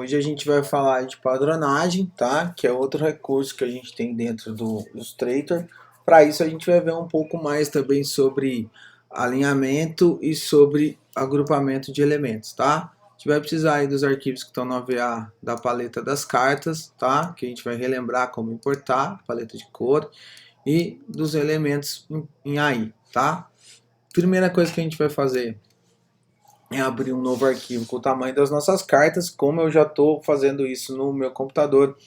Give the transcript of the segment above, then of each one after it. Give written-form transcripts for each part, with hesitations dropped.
Hoje a gente vai falar de padronagem, tá? Que é outro recurso que a gente tem dentro do Illustrator. Para isso a gente vai ver um pouco mais também sobre alinhamento e sobre agrupamento de elementos, tá? A gente vai precisar aí dos arquivos que estão no AVA da paleta das cartas, tá? Que a gente vai relembrar como importar, paleta de cor e dos elementos em AI, tá? Primeira coisa que a gente vai fazer é abrir um novo arquivo com o tamanho das nossas cartas, como eu já estou fazendo isso no meu computador.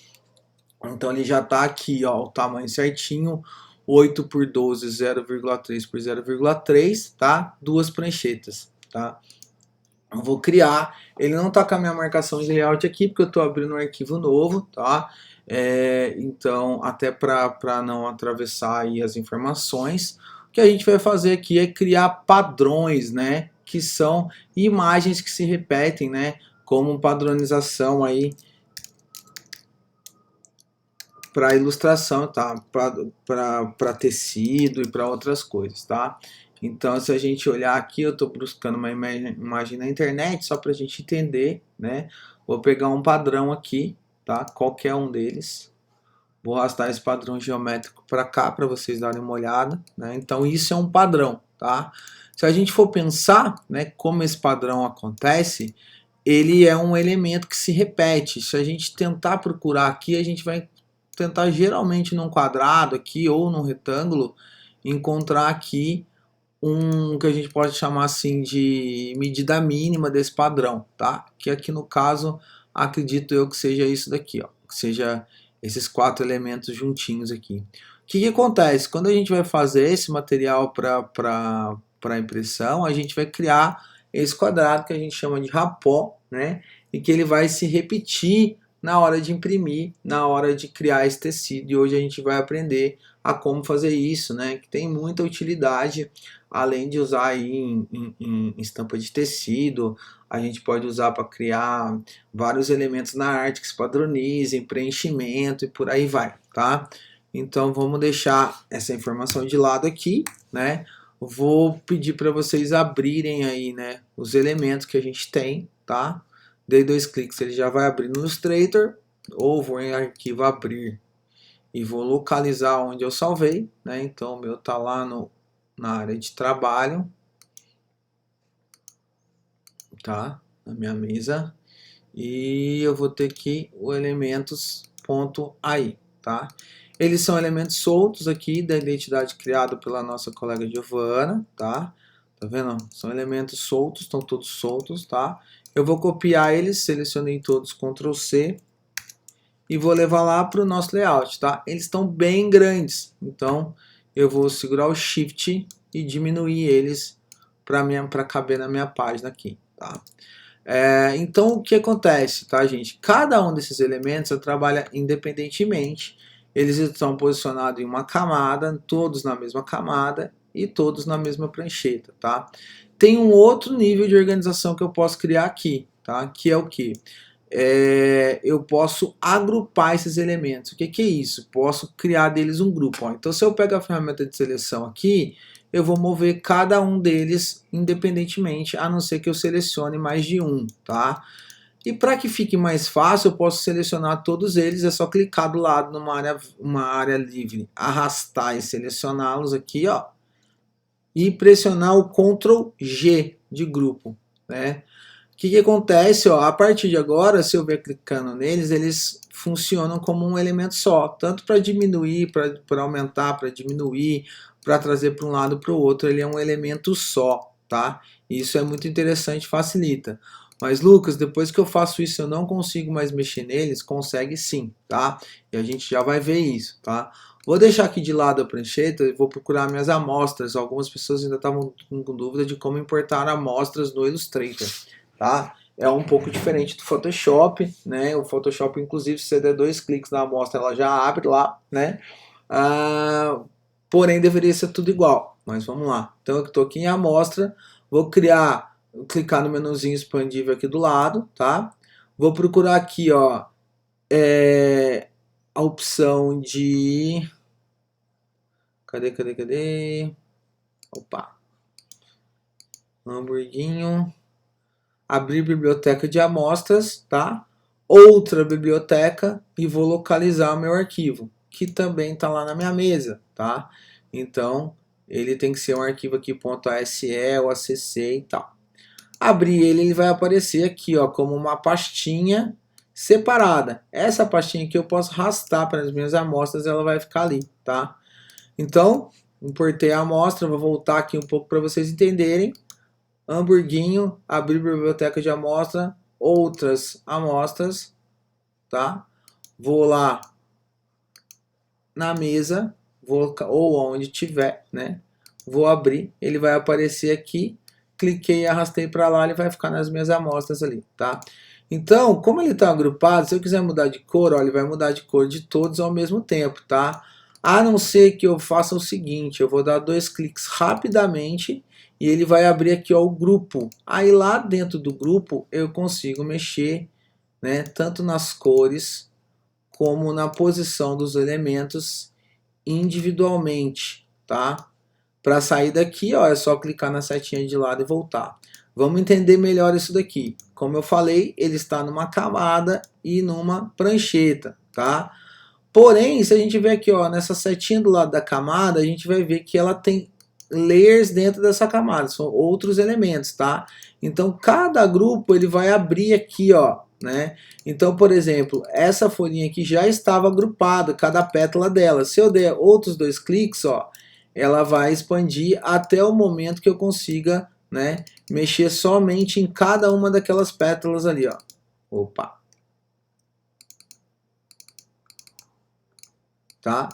Então ele já está aqui, ó, o tamanho certinho, 8 por 12, 0,3 por 0,3, tá? Duas pranchetas, tá? Eu vou criar, ele não está com a minha marcação de layout aqui, porque eu estou abrindo um arquivo novo, tá? Então, até para não atravessar aí as informações, o que a gente vai fazer aqui é criar padrões, né? Que são imagens que se repetem, né? Como padronização aí para ilustração, tá? Para tecido e para outras coisas, tá? Então, se a gente olhar aqui, eu estou buscando uma imagem na internet só para a gente entender, né? Vou pegar um padrão aqui, tá? Qualquer um deles. Vou arrastar esse padrão geométrico para cá para vocês darem uma olhada, né? Então, isso é um padrão, tá? Se a gente for pensar, né, como esse padrão acontece, ele é um elemento que se repete. Se a gente tentar procurar aqui, a gente vai tentar geralmente num quadrado aqui ou num retângulo encontrar aqui um que a gente pode chamar assim de medida mínima desse padrão, tá? Que aqui no caso acredito eu que seja isso daqui, ó, que seja esses quatro elementos juntinhos aqui. O que acontece? Quando a gente vai fazer esse material para impressão, a gente vai criar esse quadrado que a gente chama de rapó, né? E que ele vai se repetir na hora de imprimir, na hora de criar esse tecido. E hoje a gente vai aprender a como fazer isso, né? Que tem muita utilidade, além de usar aí em estampa de tecido, a gente pode usar para criar vários elementos na arte que se padronizem, preenchimento e por aí vai, tá? Então vamos deixar essa informação de lado aqui, né? Vou pedir para vocês abrirem aí, né, os elementos que a gente tem, tá? Dei dois cliques, ele já vai abrir no Illustrator, ou vou em arquivo abrir e vou localizar onde eu salvei, né? Então o meu tá lá na área de trabalho, tá? Na minha mesa. E eu vou ter aqui o elementos.ai, tá? Eles são elementos soltos aqui da identidade criada pela nossa colega Giovana, tá? Tá vendo? São elementos soltos, estão todos soltos, tá? Eu vou copiar eles, selecionei todos, Ctrl C, e vou levar lá para o nosso layout, tá? Eles estão bem grandes, então eu vou segurar o Shift e diminuir eles para caber na minha página aqui, tá? Então o que acontece, tá, gente? Cada um desses elementos trabalha independentemente, eles estão posicionados em uma camada, todos na mesma camada e todos na mesma prancheta, tá? Tem um outro nível de organização que eu posso criar aqui, tá? Que é o que? Eu posso agrupar esses elementos. O que é isso? Posso criar deles um grupo. Ó. Então, se eu pego a ferramenta de seleção aqui, eu vou mover cada um deles independentemente, a não ser que eu selecione mais de um, tá? E para que fique mais fácil, eu posso selecionar todos eles, é só clicar do lado numa uma área livre, arrastar e selecioná-los aqui, ó, e pressionar o Ctrl G de grupo, né? O que acontece? Ó, a partir de agora, se eu ver clicando neles, eles funcionam como um elemento só, tanto para diminuir, para aumentar, para diminuir, para trazer para um lado para o outro, ele é um elemento só, tá? Isso é muito interessante, facilita. Mas Lucas, depois que eu faço isso, eu não consigo mais mexer neles? Consegue sim, tá? E a gente já vai ver isso, tá? Vou deixar aqui de lado a prancheta e vou procurar minhas amostras. Algumas pessoas ainda estavam com dúvida de como importar amostras no Illustrator, tá? É um pouco diferente do Photoshop, né? O Photoshop, inclusive, se você der dois cliques na amostra, ela já abre lá, né? Porém, deveria ser tudo igual. Mas vamos lá. Então, eu estou aqui em amostra, vou clicar no menuzinho expandível aqui do lado, tá? Vou procurar aqui, ó, a opção de... Cadê? Opa. Hamburguinho. Abrir biblioteca de amostras, tá? outra biblioteca e vou localizar o meu arquivo, que também está lá na minha mesa, tá? Então, ele tem que ser um arquivo aqui .ase ou acc e tal. Abrir ele, ele vai aparecer aqui, ó, como uma pastinha separada. Essa pastinha aqui eu posso arrastar para as minhas amostras, ela vai ficar ali, tá? Então, importei a amostra, vou voltar aqui um pouco para vocês entenderem. Hamburguinho, abrir biblioteca de amostra, outras amostras, tá? Vou lá na mesa, ou onde tiver, né? Vou abrir, ele vai aparecer aqui, cliquei e arrastei para lá, ele vai ficar nas minhas amostras ali, tá? Então, como ele está agrupado, se eu quiser mudar de cor, ó, ele vai mudar de cor de todos ao mesmo tempo, tá? A não ser que eu faça o seguinte, eu vou dar 2 cliques rapidamente e ele vai abrir aqui, ó, o grupo. Aí lá dentro do grupo eu consigo mexer, né, tanto nas cores como na posição dos elementos individualmente, tá? Para sair daqui, ó, é só clicar na setinha de lado e voltar. Vamos entender melhor isso daqui. Como eu falei, ele está numa camada e numa prancheta, tá? Porém, se a gente ver aqui, ó, nessa setinha do lado da camada, a gente vai ver que ela tem layers dentro dessa camada, são outros elementos, tá? Então, cada grupo ele vai abrir aqui, ó, né? Então, por exemplo, essa folhinha aqui já estava agrupada, cada pétala dela. Se eu der outros 2 cliques, ó, ela vai expandir até o momento que eu consiga, né, mexer somente em cada uma daquelas pétalas ali, ó. Opa. Tá?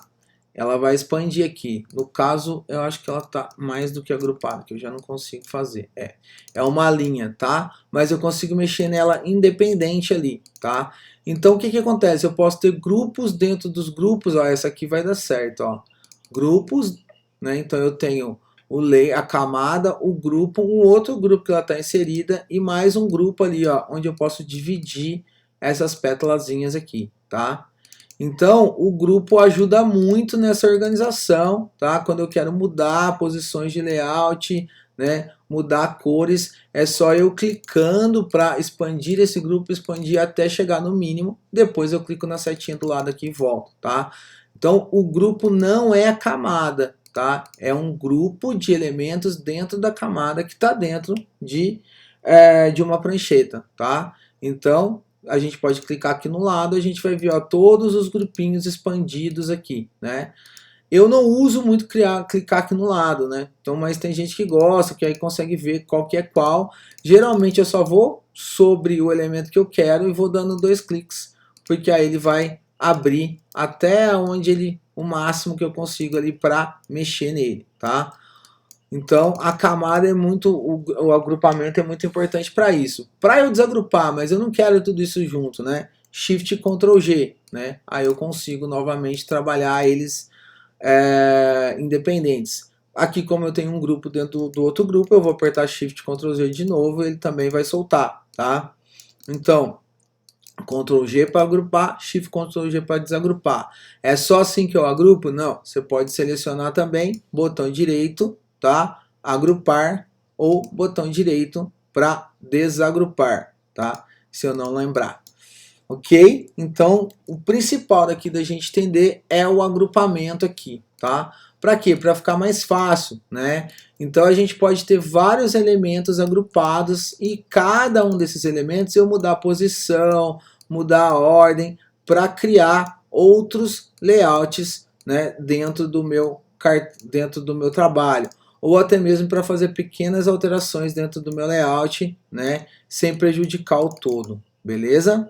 Ela vai expandir aqui. No caso, eu acho que ela tá mais do que agrupada, que eu já não consigo fazer. É uma linha, tá? Mas eu consigo mexer nela independente ali, tá? Então, o que que acontece? Eu posso ter grupos dentro dos grupos, ó, essa aqui vai dar certo, ó. Grupos, né? Então, eu tenho a camada, o grupo, um outro grupo que ela está inserida e mais um grupo ali, ó, onde eu posso dividir essas pétalazinhas aqui, tá? Então, o grupo ajuda muito nessa organização, tá? Quando eu quero mudar posições de layout, né? Mudar cores, é só eu clicando para expandir esse grupo, expandir até chegar no mínimo. Depois eu clico na setinha do lado aqui e volto, tá? Então, o grupo não é a camada, tá? É um grupo de elementos dentro da camada que está dentro de uma prancheta, tá? Então, a gente pode clicar aqui no lado, a gente vai ver, ó, todos os grupinhos expandidos aqui, né? Eu não uso muito clicar aqui no lado, né? Então, mas tem gente que gosta, que aí consegue ver qual que é qual. Geralmente eu só vou sobre o elemento que eu quero e vou dando 2 cliques, porque aí ele vai abrir até onde o máximo que eu consigo ali para mexer nele, tá? Então a camada é muito, o agrupamento é muito importante para isso. Para eu desagrupar, mas eu não quero tudo isso junto, né? Shift Ctrl G, né? Aí eu consigo novamente trabalhar eles independentes. Aqui, como eu tenho um grupo dentro do outro grupo, eu vou apertar Shift Ctrl Z de novo, ele também vai soltar, tá? Então, Ctrl G para agrupar, Shift Ctrl G para desagrupar. É só assim que eu agrupo? Não. Você pode selecionar também, botão direito, tá? Agrupar ou botão direito para desagrupar, tá? Se eu não lembrar. Ok? Então, o principal daqui da gente entender é o agrupamento aqui, tá? Para quê? Para ficar mais fácil, né? Então a gente pode ter vários elementos agrupados e cada um desses elementos eu mudar a posição, mudar a ordem para criar outros layouts, né, dentro do meu trabalho, ou até mesmo para fazer pequenas alterações dentro do meu layout, né, sem prejudicar o todo, beleza?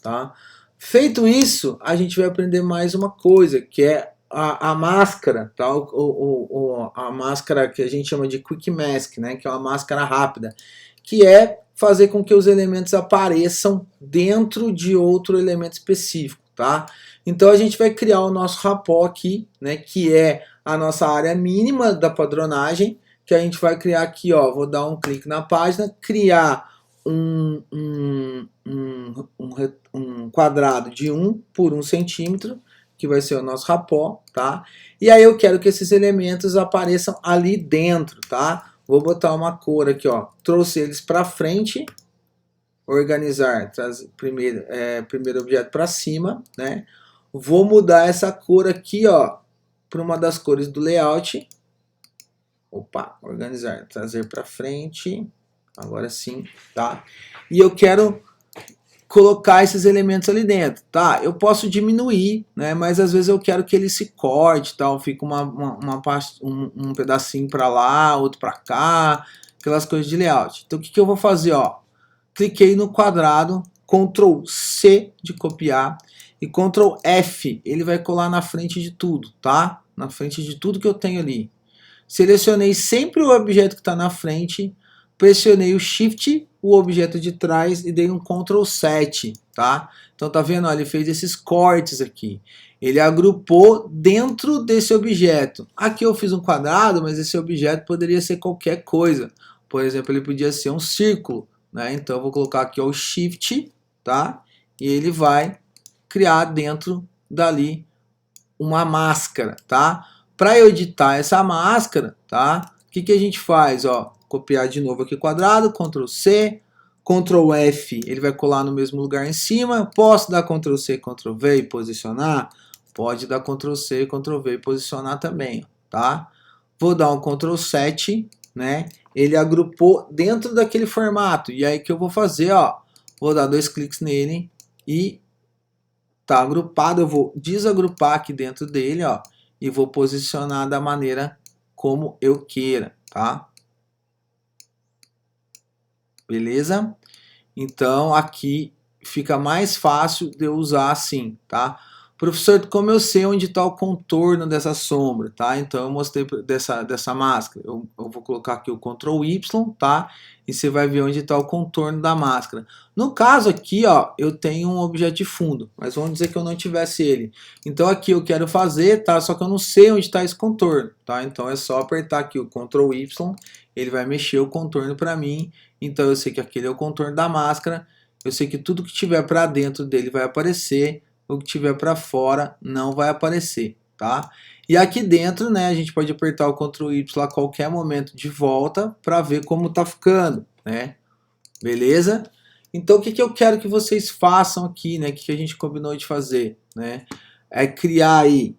Tá? Feito isso, a gente vai aprender mais uma coisa, que é a máscara, tá? A máscara que a gente chama de Quick Mask, né? Que é uma máscara rápida, que é fazer com que os elementos apareçam dentro de outro elemento específico, tá? Então a gente vai criar o nosso rapó aqui, né? Que é a nossa área mínima da padronagem, que a gente vai criar aqui, ó. Vou dar um clique na página, criar um quadrado de 1 por 1 centímetro, que vai ser o nosso rapó, tá? E aí eu quero que esses elementos apareçam ali dentro, tá? Vou botar uma cor aqui, ó. Trouxe eles para frente, organizar, primeiro objeto para cima, né? Vou mudar essa cor aqui, ó, para uma das cores do layout. Opa, organizar, trazer para frente. Agora sim, tá? E eu quero colocar esses elementos ali dentro, tá? Eu posso diminuir, né? Mas às vezes eu quero que ele se corte, tal, fica um pedacinho para lá, outro para cá, aquelas coisas de layout. Então o que que eu vou fazer, ó? Cliquei no quadrado, Ctrl C de copiar e Ctrl F, ele vai colar na frente de tudo, tá? Na frente de tudo que eu tenho ali. Selecionei sempre o objeto que está na frente, pressionei o Shift, o objeto de trás e dei um Ctrl 7, tá? Então tá vendo? Ó, ele fez esses cortes aqui. Ele agrupou dentro desse objeto. Aqui eu fiz um quadrado, mas esse objeto poderia ser qualquer coisa. Por exemplo, ele podia ser um círculo, né? Então eu vou colocar aqui ó, o Shift, tá? E ele vai criar dentro dali uma máscara, tá? Para eu editar essa máscara, tá? O que a gente faz? Ó, copiar de novo aqui o quadrado, Ctrl C, Ctrl F, ele vai colar no mesmo lugar em cima. Posso dar Ctrl C, Ctrl V e posicionar? Pode dar Ctrl C, Ctrl V e posicionar também, tá? Vou dar um Ctrl 7, né? Ele agrupou dentro daquele formato. E aí que eu vou fazer, ó, vou dar 2 cliques nele e tá agrupado, eu vou desagrupar aqui dentro dele, ó, e vou posicionar da maneira como eu queira, tá? Beleza? Então aqui fica mais fácil de eu usar assim, tá? Professor, como eu sei onde está o contorno dessa sombra, tá? Então eu mostrei dessa máscara. Eu vou colocar aqui o Ctrl Y, tá? E você vai ver onde está o contorno da máscara. No caso aqui, ó, eu tenho um objeto de fundo, mas vamos dizer que eu não tivesse ele. Então aqui eu quero fazer, tá? Só que eu não sei onde está esse contorno, tá? Então é só apertar aqui o Ctrl Y, ele vai mexer o contorno para mim. Então eu sei que aquele é o contorno da máscara. Eu sei que tudo que tiver para dentro dele vai aparecer, o que tiver para fora não vai aparecer, tá? E aqui dentro, né, a gente pode apertar o Ctrl Y a qualquer momento de volta para ver como tá ficando, né? Beleza? Então o que eu quero que vocês façam aqui, né? O que a gente combinou de fazer, né? É criar aí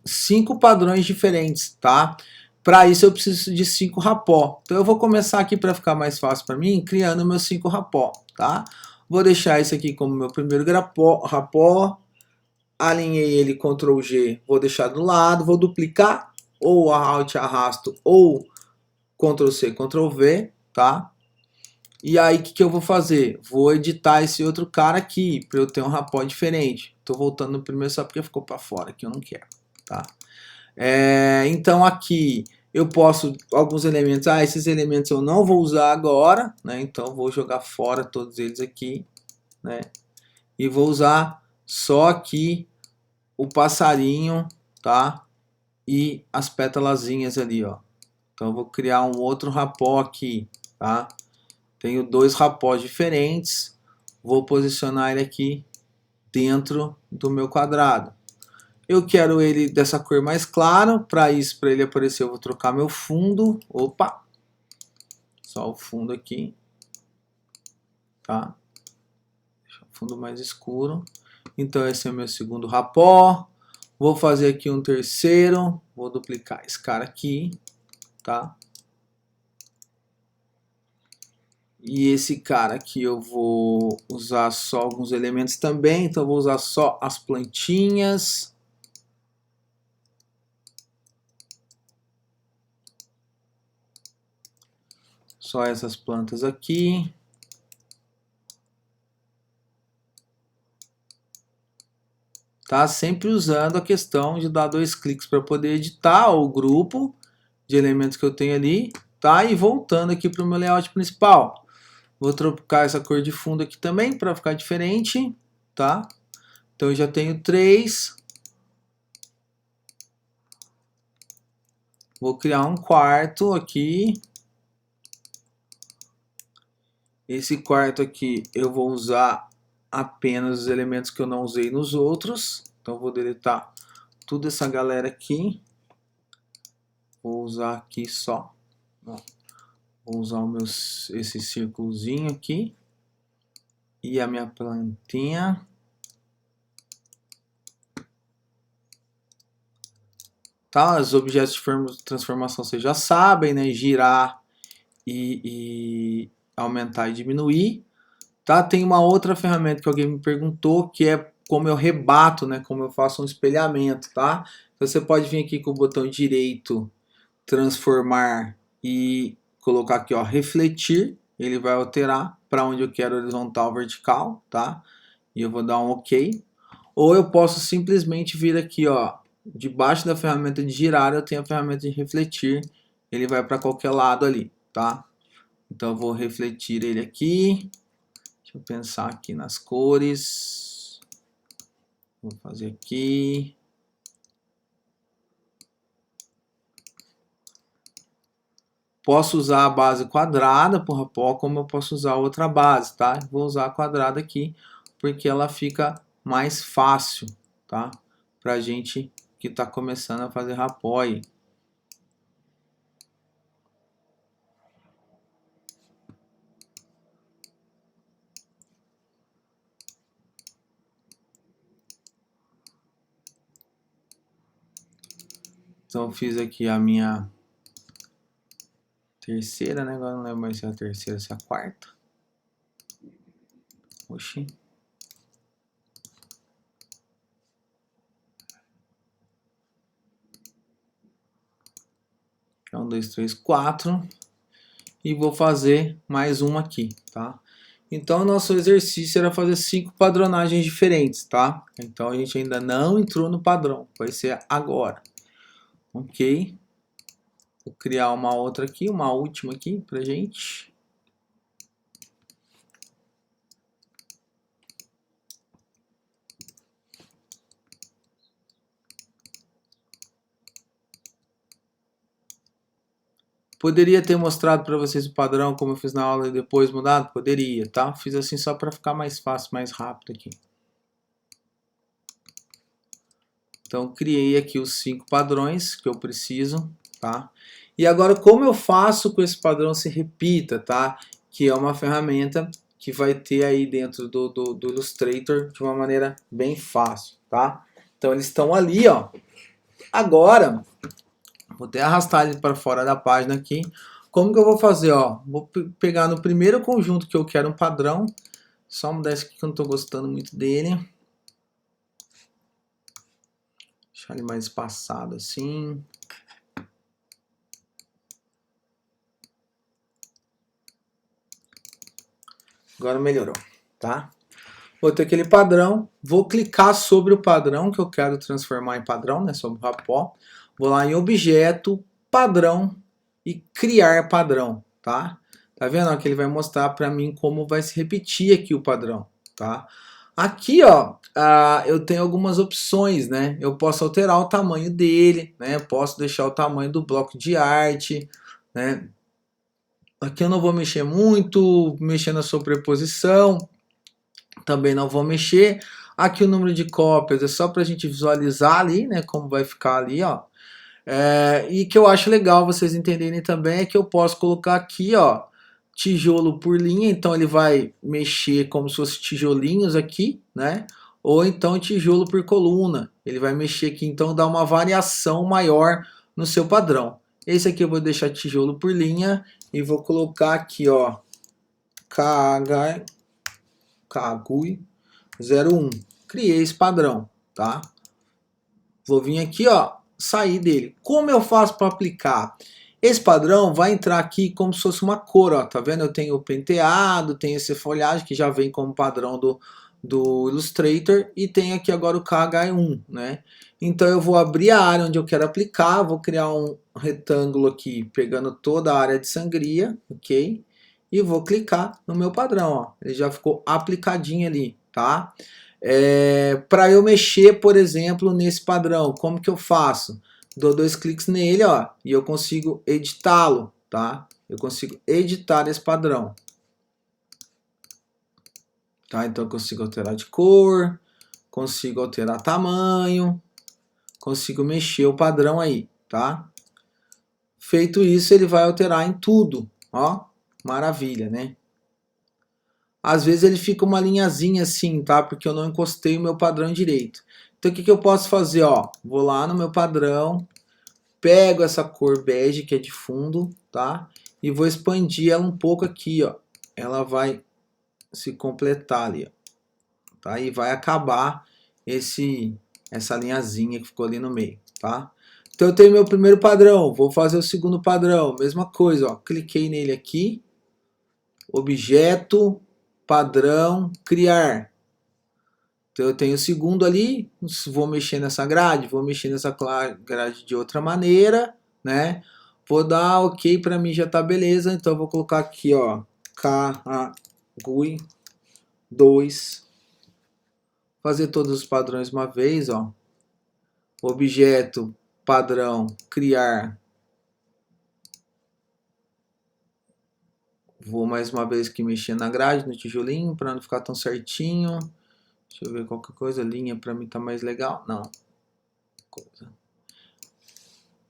5 padrões diferentes, tá? Para isso eu preciso de 5 rapó. Então eu vou começar aqui para ficar mais fácil para mim, criando meus 5 rapó, tá? Vou deixar isso aqui como meu primeiro rapó, alinhei ele Ctrl G, vou deixar do lado, vou duplicar, ou Alt arrasto, ou Ctrl C, Ctrl V, tá? E aí o que eu vou fazer? Vou editar esse outro cara aqui, para eu ter um rapó diferente. Estou voltando no primeiro só porque ficou para fora, que eu não quero, tá? Então aqui eu posso, alguns elementos, esses elementos eu não vou usar agora, né? Então vou jogar fora todos eles aqui, né? E vou usar só aqui o passarinho, tá? E as pétalazinhas ali, ó. Então eu vou criar um outro rapó aqui, tá? Tenho 2 rapós diferentes, vou posicionar ele aqui dentro do meu quadrado. Eu quero ele dessa cor mais clara, para isso, para ele aparecer, eu vou trocar meu fundo. Opa! Só o fundo aqui, tá? Deixa o fundo mais escuro. Então esse é o meu segundo rapó. Vou fazer aqui um terceiro, vou duplicar esse cara aqui, tá? E esse cara aqui eu vou usar só alguns elementos também, então eu vou usar só as plantinhas. Só essas plantas aqui. Tá? Sempre usando a questão de dar 2 cliques para poder editar o grupo de elementos que eu tenho ali, tá? E voltando aqui para o meu layout principal. Vou trocar essa cor de fundo aqui também para ficar diferente, tá? Então eu já tenho 3. Vou criar um quarto aqui. Esse quarto aqui eu vou usar apenas os elementos que eu não usei nos outros. Então vou deletar toda essa galera aqui. Vou usar aqui só. Vou Vou usar esse círculozinho aqui. E a minha plantinha. Tá? Os objetos de transformação vocês já sabem, né? Girar e aumentar e diminuir. Tá? Tem uma outra ferramenta que alguém me perguntou, que é como eu rebato, né? Como eu faço um espelhamento, tá? Então você pode vir aqui com o botão direito, transformar e colocar aqui, ó, refletir. Ele vai alterar para onde eu quero, horizontal, vertical, tá? E eu vou dar um OK. Ou eu posso simplesmente vir aqui, ó, debaixo da ferramenta de girar, eu tenho a ferramenta de refletir. Ele vai para qualquer lado ali, tá? Então eu vou refletir ele aqui. Deixa eu pensar aqui nas cores. Vou fazer aqui. Posso usar a base quadrada por rapó, como eu posso usar outra base, tá? Vou usar a quadrada aqui, porque ela fica mais fácil, tá? Pra gente que tá começando a fazer rapó aí. Então eu fiz aqui a minha terceira, né? Agora não lembro mais se é a terceira ou se é a quarta. Oxi. Um, dois, três, quatro. E vou fazer mais uma aqui, tá? Então, nosso exercício era fazer 5 padronagens diferentes, tá? Então, a gente ainda não entrou no padrão. Vai ser agora. Ok? Vou criar uma outra aqui, uma última aqui pra gente. Poderia ter mostrado para vocês o padrão como eu fiz na aula e depois mudado? Poderia, tá? Fiz assim só para ficar mais fácil, mais rápido aqui. Então, criei aqui os 5 padrões que eu preciso, tá? E agora, como eu faço com esse padrão se repita, tá? Que é uma ferramenta que vai ter aí dentro do Illustrator de uma maneira bem fácil, tá? Então, eles estão ali, ó. Agora, vou até arrastar ele para fora da página aqui. Como que eu vou fazer, ó? Vou pegar no primeiro conjunto que eu quero um padrão. Só mudar esse aqui que eu não estou gostando muito dele. Deixar ele mais espaçado assim. Agora melhorou, tá? Vou ter aquele padrão, vou clicar sobre o padrão que eu quero transformar em padrão, né? Sobre o rapó. Vou lá em objeto, padrão e criar padrão, tá? Tá vendo? Que ele vai mostrar para mim como vai se repetir aqui o padrão, tá? Aqui, ó, eu tenho algumas opções, né? Eu posso alterar o tamanho dele, né? Eu posso deixar o tamanho do bloco de arte, né? Aqui eu não vou mexer muito, mexer na sobreposição, também não vou mexer. Aqui o número de cópias é só para a gente visualizar ali, né? Como vai ficar ali, ó. E que eu acho legal vocês entenderem também é que eu posso colocar aqui, ó, tijolo por linha, então ele vai mexer como se fosse tijolinhos aqui, né? Ou então tijolo por coluna, ele vai mexer aqui, então dá uma variação maior no seu padrão. Esse aqui eu vou deixar tijolo por linha e vou colocar aqui, ó, Kagui 01. Criei esse padrão, tá? Vou vir aqui, ó, sair dele. Como eu faço para aplicar? Esse padrão vai entrar aqui como se fosse uma cor, ó, tá vendo? Eu tenho o penteado, tem esse folhagem que já vem como padrão do Illustrator e tem aqui agora o KH1, né? Então eu vou abrir a área onde eu quero aplicar, vou criar um retângulo aqui pegando toda a área de sangria, ok? E vou clicar no meu padrão, ó. Ele já ficou aplicadinho ali, tá? Para eu mexer, por exemplo, nesse padrão, como que eu faço? Dou 2 cliques nele, ó, e eu consigo editá-lo, tá? Eu consigo editar esse padrão. Tá? Então eu consigo alterar de cor, consigo alterar tamanho, consigo mexer o padrão aí, tá? Feito isso, ele vai alterar em tudo, Ó, maravilha, né? Às vezes ele fica uma linhazinha assim, tá? Porque eu não encostei o meu padrão direito. Então o que eu posso fazer, ó? Vou lá no meu padrão, pego essa cor bege que é de fundo, tá? E vou expandir ela um pouco aqui, ó. Ela vai se completar ali, ó. Tá? E vai acabar essa linhazinha que ficou ali no meio, tá? Então eu tenho meu primeiro padrão, vou fazer o segundo padrão, mesma coisa, ó. Cliquei nele aqui, objeto, padrão, criar. Então eu tenho o segundo ali, vou mexer nessa grade, vou mexer nessa grade de outra maneira, né? Vou dar OK, para mim já tá beleza, então eu vou colocar aqui, ó, GUI 2, fazer todos os padrões uma vez, ó. Objeto, padrão, criar. Vou mais uma vez aqui mexer na grade, no tijolinho, para não ficar tão certinho. Deixa eu ver qualquer coisa, linha para mim tá mais legal. Não.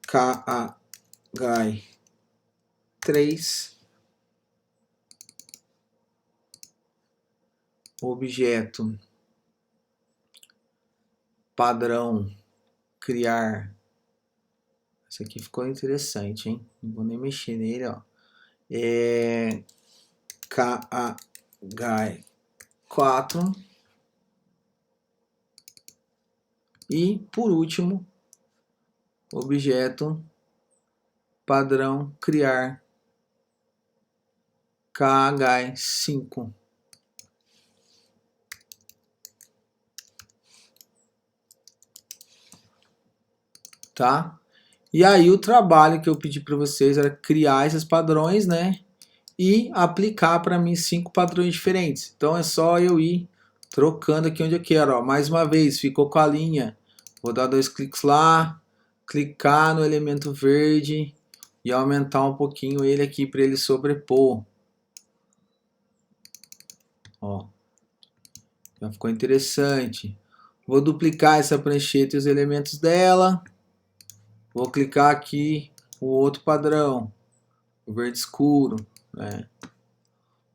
KA3. Objeto, padrão, criar. Esse aqui ficou interessante, hein? Não vou nem mexer nele, ó. KA4. E, por último, objeto, padrão, criar, KH5. Tá? E aí o trabalho que eu pedi para vocês era criar esses padrões, né? E aplicar para mim 5 padrões diferentes. Então é só eu ir trocando aqui onde eu quero. Ó. Mais uma vez, ficou com a linha. Vou dar 2 cliques lá, clicar no elemento verde e aumentar um pouquinho ele aqui para ele sobrepor. Ó. Já ficou interessante. Vou duplicar essa prancheta e os elementos dela. Vou clicar aqui o outro padrão, o verde escuro, né?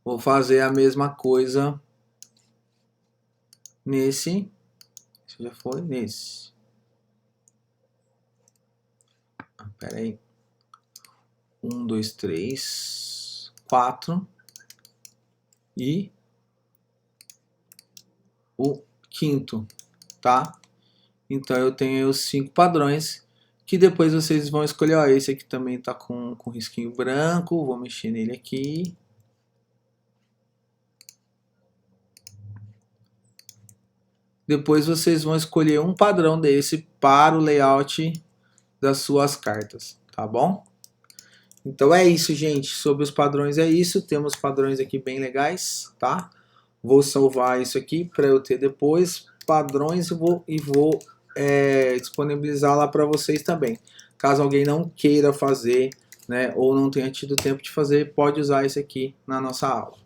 Vou fazer a mesma coisa nesse. Esse já foi nesse. Espera aí. 1, 2, 3, 4 e o quinto, tá? Então eu tenho os 5 padrões que depois vocês vão escolher. Ó, esse aqui também tá com risquinho branco, vou mexer nele aqui. Depois vocês vão escolher um padrão desse para o layout das suas cartas, tá bom? Então é isso, gente. Sobre os padrões é isso. Temos padrões aqui bem legais, tá? Vou salvar isso aqui para eu ter depois padrões e vou disponibilizar lá para vocês também. Caso alguém não queira fazer, né, ou não tenha tido tempo de fazer, pode usar esse aqui na nossa aula.